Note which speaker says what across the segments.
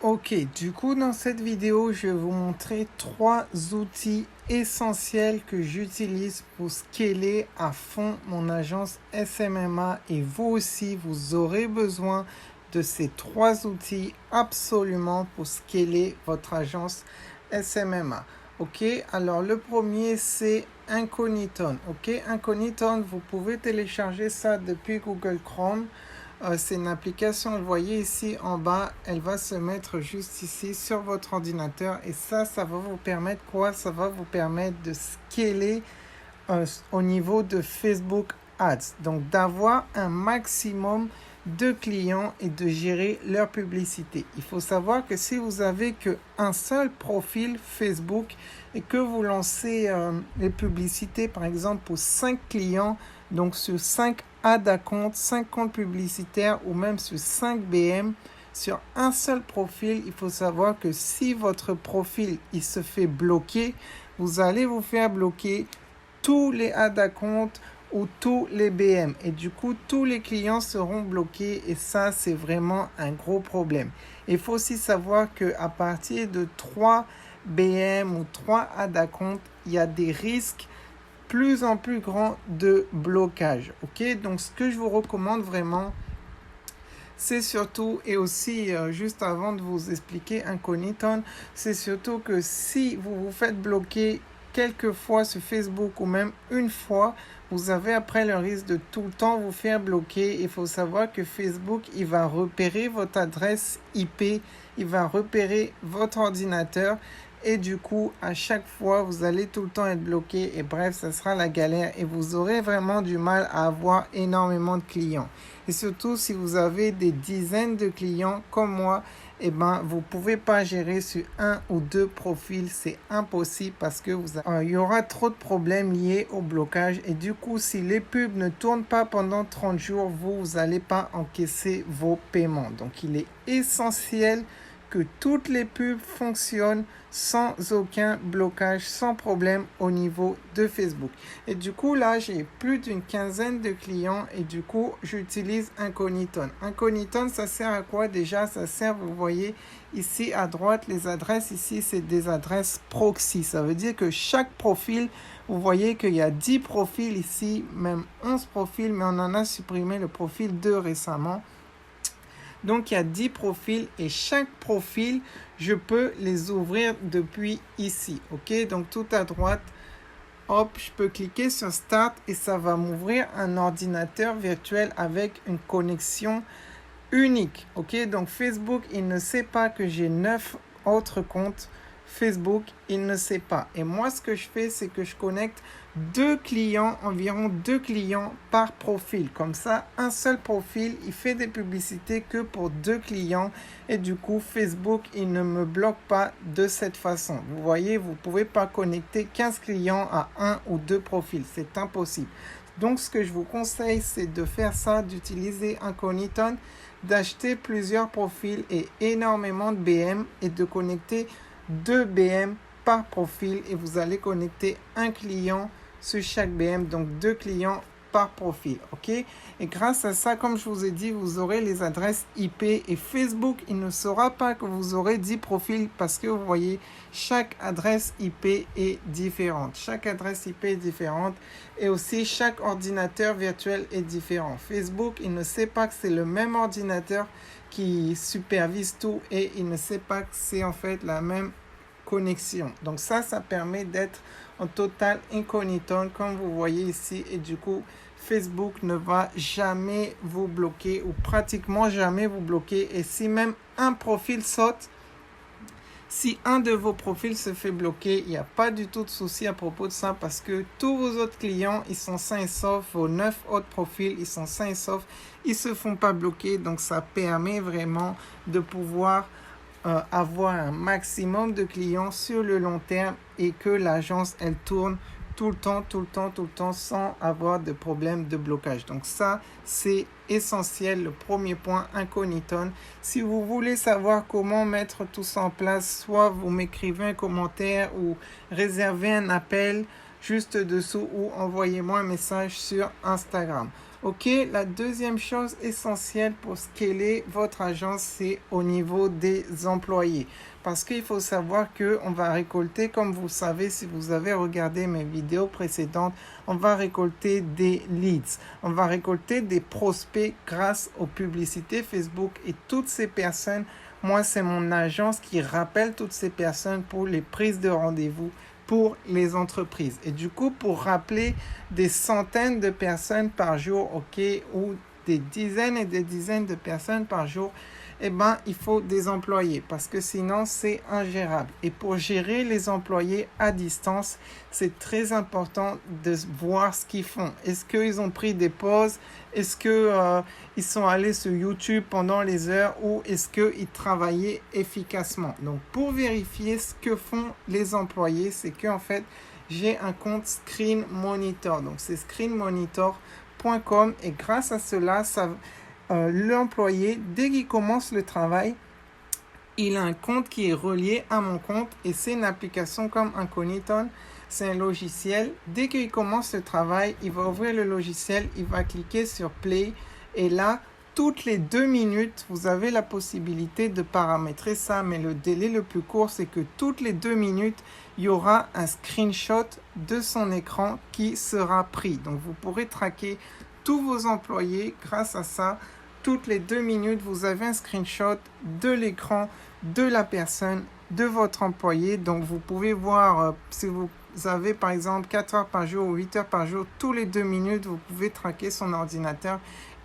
Speaker 1: Ok, du coup dans cette vidéo, je vais vous montrer 3 outils essentiels que j'utilise pour scaler à fond mon agence SMMA et vous aussi, vous aurez besoin de ces 3 outils absolument pour scaler votre agence SMMA. Ok, alors le premier c'est Incogniton. Ok, Incogniton, vous pouvez télécharger ça depuis Google Chrome. C'est une application, vous voyez ici en bas, elle va se mettre juste ici sur votre ordinateur et ça va vous permettre quoi? Ça va vous permettre de scaler au niveau de Facebook Ads, donc d'avoir un maximum de clients et de gérer leur publicité. Il faut savoir que si vous avez qu'un seul profil Facebook et que vous lancez les publicités par exemple pour 5 clients, donc sur 5 ads à compte, 5 comptes publicitaires ou même sur 5 BM, sur un seul profil, il faut savoir que si votre profil il se fait bloquer, vous allez vous faire bloquer tous les ads à compte ou tous les BM. Et du coup, tous les clients seront bloqués et ça, c'est vraiment un gros problème. Il faut aussi savoir qu'à partir de 3 BM ou 3 ads à compte, il y a des risques plus en plus grands de blocage. Ok, donc ce que je vous recommande vraiment, c'est surtout, et aussi juste avant de vous expliquer Incogniton, c'est surtout que si vous vous faites bloquer quelques fois sur Facebook ou même une fois, vous avez après le risque de tout le temps vous faire bloquer. Il faut savoir que Facebook, il va repérer votre adresse IP, il va repérer votre ordinateur et du coup, à chaque fois, vous allez tout le temps être bloqué et bref, ça sera la galère et vous aurez vraiment du mal à avoir énormément de clients. Et surtout, si vous avez des dizaines de clients comme moi, eh ben, vous ne pouvez pas gérer sur 1 ou 2 profils. C'est impossible parce que il y aura trop de problèmes liés au blocage. Et du coup, si les pubs ne tournent pas pendant 30 jours, vous n'allez pas encaisser vos paiements. Donc, il est essentiel que toutes les pubs fonctionnent sans aucun blocage, sans problème au niveau de Facebook. Et du coup, là, j'ai plus d'une quinzaine de clients et du coup, j'utilise Incogniton. Incogniton, ça sert à quoi déjà? Ça sert, vous voyez, ici à droite, les adresses ici, c'est des adresses proxy. Ça veut dire que chaque profil, vous voyez qu'il y a 10 profils ici, même 11 profils, mais on en a supprimé le profil 2 récemment. Donc, il y a 10 profils et chaque profil, je peux les ouvrir depuis ici. Ok, donc tout à droite, hop, je peux cliquer sur Start et ça va m'ouvrir un ordinateur virtuel avec une connexion unique. Ok, donc Facebook, il ne sait pas que j'ai 9 autres comptes Facebook, il ne sait pas. Et moi, ce que je fais, c'est que je connecte environ 2 clients par profil. Comme ça, un seul profil, il fait des publicités que pour 2 clients. Et du coup, Facebook, il ne me bloque pas de cette façon. Vous voyez, vous ne pouvez pas connecter 15 clients à 1 ou 2 profils. C'est impossible. Donc, ce que je vous conseille, c'est de faire ça, d'utiliser Incogniton, d'acheter plusieurs profils et énormément de BM et de connecter 2 BM par profil et vous allez connecter un client sur chaque BM, donc 2 clients par profil, ok? Et grâce à ça, comme je vous ai dit, vous aurez les adresses IP et Facebook, il ne saura pas que vous aurez 10 profils parce que vous voyez, chaque adresse IP est différente. Chaque adresse IP est différente et aussi chaque ordinateur virtuel est différent. Facebook, il ne sait pas que c'est le même ordinateur qui supervise tout et il ne sait pas que c'est en fait la même connexion. Donc ça permet d'être en total incognito comme vous voyez ici et du coup Facebook ne va jamais vous bloquer ou pratiquement jamais vous bloquer et si même un profil saute, si un de vos profils se fait bloquer, il n'y a pas du tout de souci à propos de ça parce que tous vos autres clients, ils sont sains et saufs. Vos 9 autres profils, ils sont sains et saufs. Ils ne se font pas bloquer. Donc, ça permet vraiment de pouvoir avoir un maximum de clients sur le long terme et que l'agence, elle tourne tout le temps sans avoir de problème de blocage. Donc ça, c'est essentiel, le premier point, Incogniton. Si vous voulez savoir comment mettre tout ça en place, soit vous m'écrivez un commentaire ou réservez un appel juste dessous ou envoyez-moi un message sur Instagram. Ok, la deuxième chose essentielle pour scaler votre agence, c'est au niveau des employés. Parce qu'il faut savoir qu'on va récolter, comme vous savez, si vous avez regardé mes vidéos précédentes, on va récolter des leads. On va récolter des prospects grâce aux publicités Facebook et toutes ces personnes. Moi, c'est mon agence qui rappelle toutes ces personnes pour les prises de rendez-vous pour les entreprises. Et du coup, pour rappeler des centaines de personnes par jour, ok, ou des dizaines et des dizaines de personnes par jour, eh ben, il faut des employés parce que sinon, c'est ingérable. Et pour gérer les employés à distance, c'est très important de voir ce qu'ils font. Est-ce qu'ils ont pris des pauses? Est-ce qu'ils sont allés sur YouTube pendant les heures ou est-ce qu'ils travaillaient efficacement? Donc, pour vérifier ce que font les employés, c'est qu'en fait, j'ai un compte Screen Monitor. Donc, c'est screenmonitor.com et grâce à cela, l'employé, dès qu'il commence le travail, il a un compte qui est relié à mon compte et c'est une application comme Incogniton. C'est un logiciel. Dès qu'il commence le travail, il va ouvrir le logiciel, il va cliquer sur Play et là, toutes les 2 minutes, vous avez la possibilité de paramétrer ça, mais le délai le plus court, c'est que toutes les 2 minutes, il y aura un screenshot de son écran qui sera pris. Donc, vous pourrez traquer tous vos employés grâce à ça. Toutes les 2 minutes, vous avez un screenshot de l'écran de la personne, de votre employé. Donc, vous pouvez voir si vous avez par exemple 4 heures par jour ou 8 heures par jour, tous les 2 minutes, vous pouvez traquer son ordinateur.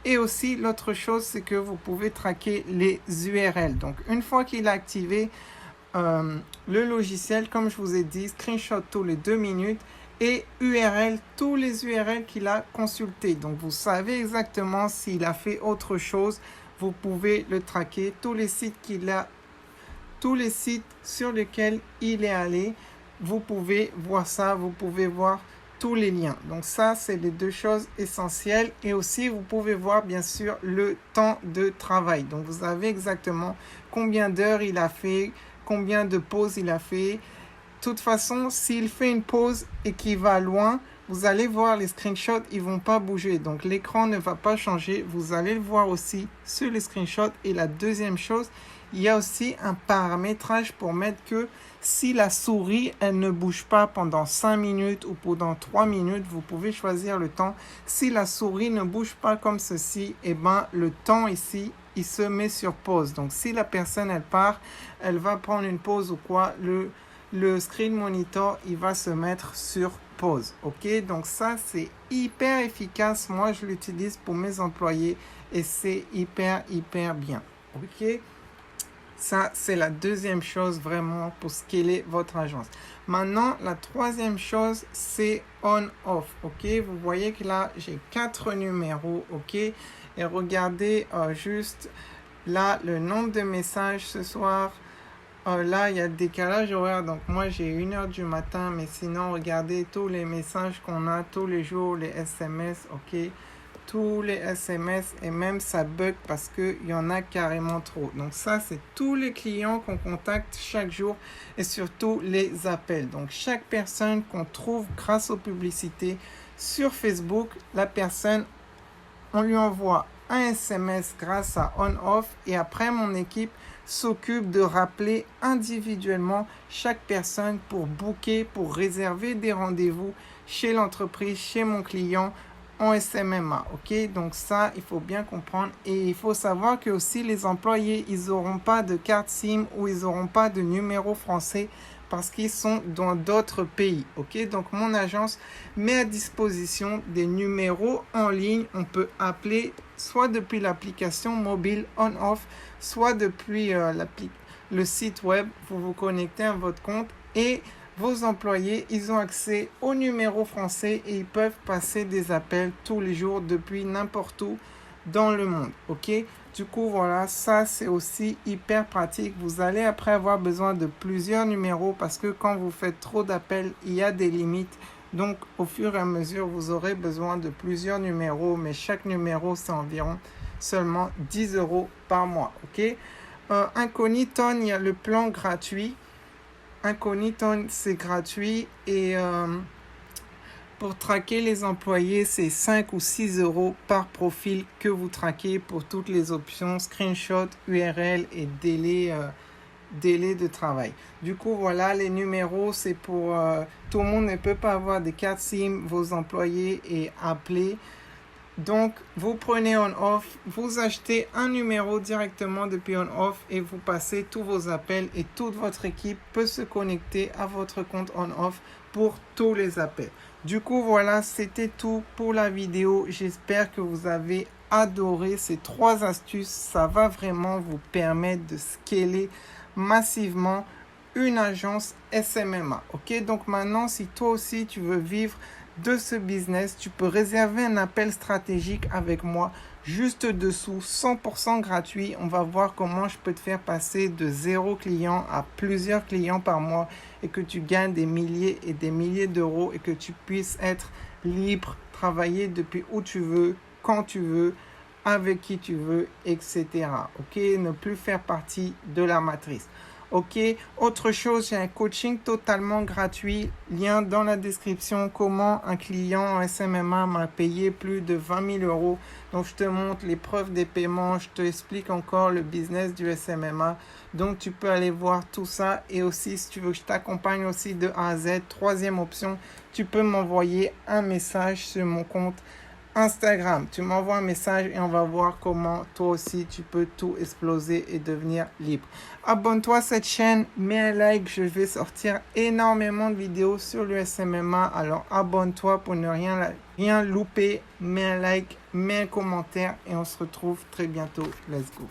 Speaker 1: Et aussi, l'autre chose, c'est que vous pouvez traquer les URL. Donc, une fois qu'il a activé le logiciel, comme je vous ai dit, screenshot tous les 2 minutes et URL, tous les URL qu'il a consultés. Donc, vous savez exactement s'il a fait autre chose. Vous pouvez le traquer, tous les sites tous les sites sur lesquels il est allé. Vous pouvez voir ça, vous pouvez voir tous les liens. Donc ça, c'est les 2 choses essentielles. Et aussi, vous pouvez voir, bien sûr, le temps de travail. Donc, vous savez exactement combien d'heures il a fait, combien de pauses il a fait. De toute façon, s'il fait une pause et qu'il va loin, vous allez voir les screenshots, ils ne vont pas bouger. Donc, l'écran ne va pas changer. Vous allez le voir aussi sur les screenshots. Et la deuxième chose, il y a aussi un paramétrage pour mettre que si la souris, elle ne bouge pas pendant 5 minutes ou pendant 3 minutes, vous pouvez choisir le temps. Si la souris ne bouge pas comme ceci, eh ben, le temps ici, il se met sur pause. Donc, si la personne, elle part, elle va prendre une pause ou quoi, le Screen Monitor, il va se mettre sur pause. Ok, donc ça, c'est hyper efficace. Moi, je l'utilise pour mes employés et c'est hyper bien. Ok. Ça, c'est la deuxième chose vraiment pour scaler votre agence. Maintenant, la troisième chose, c'est on-off. Ok, vous voyez que là, j'ai 4 numéros. Ok, et regardez juste là le nombre de messages ce soir. Là, il y a le décalage horaire. Donc, moi, j'ai 1h du matin. Mais sinon, regardez tous les messages qu'on a tous les jours, les SMS. Ok, tous les SMS et même ça bug parce qu'il y en a carrément trop. Donc ça, c'est tous les clients qu'on contacte chaque jour et surtout les appels. Donc chaque personne qu'on trouve grâce aux publicités sur Facebook, la personne, on lui envoie un SMS grâce à on-off et après mon équipe s'occupe de rappeler individuellement chaque personne pour booker, pour réserver des rendez-vous chez l'entreprise, chez mon client, en SMMA, ok? Donc ça, il faut bien comprendre. Et il faut savoir que aussi les employés, ils n'auront pas de carte SIM ou ils n'auront pas de numéro français parce qu'ils sont dans d'autres pays, ok? Donc mon agence met à disposition des numéros en ligne. On peut appeler soit depuis l'application mobile on-off, soit depuis le site web. Vous vous connectez à votre compte et vos employés, ils ont accès au numéro français et ils peuvent passer des appels tous les jours depuis n'importe où dans le monde. Ok? Du coup, voilà, ça c'est aussi hyper pratique. Vous allez après avoir besoin de plusieurs numéros parce que quand vous faites trop d'appels, il y a des limites. Donc, au fur et à mesure, vous aurez besoin de plusieurs numéros, mais chaque numéro, c'est environ seulement 10 € par mois. Ok? Incogniton, il y a le plan gratuit. Incogniton, c'est gratuit et Pour traquer les employés, c'est 5 ou 6 euros par profil que vous traquez pour toutes les options, screenshot, URL et délai de travail. Du coup, voilà, les numéros, c'est pour... tout le monde ne peut pas avoir des cartes SIM, vos employés et appeler. Donc, vous prenez on-off, vous achetez un numéro directement depuis on-off et vous passez tous vos appels et toute votre équipe peut se connecter à votre compte on-off pour tous les appels. Du coup, voilà, c'était tout pour la vidéo. J'espère que vous avez adoré ces 3 astuces. Ça va vraiment vous permettre de scaler massivement une agence SMMA. Ok, donc maintenant, si toi aussi tu veux vivre de ce business, tu peux réserver un appel stratégique avec moi juste dessous, 100% gratuit. On va voir comment je peux te faire passer de 0 client à plusieurs clients par mois et que tu gagnes des milliers et des milliers d'euros et que tu puisses être libre, travailler depuis où tu veux, quand tu veux, avec qui tu veux, etc. Ok, ne plus faire partie de la matrice. Ok, autre chose, j'ai un coaching totalement gratuit, lien dans la description, comment un client en SMMA m'a payé plus de 20 000 euros. Donc, je te montre les preuves des paiements, je te explique encore le business du SMMA. Donc, tu peux aller voir tout ça. Et aussi, si tu veux que je t'accompagne aussi de A à Z, troisième option, tu peux m'envoyer un message sur mon compte Instagram. Tu m'envoies un message et on va voir comment toi aussi tu peux tout exploser et devenir libre. Abonne-toi à cette chaîne, mets un like, je vais sortir énormément de vidéos sur le SMMA. Alors abonne-toi pour ne rien louper, mets un like, mets un commentaire et on se retrouve très bientôt. Let's go.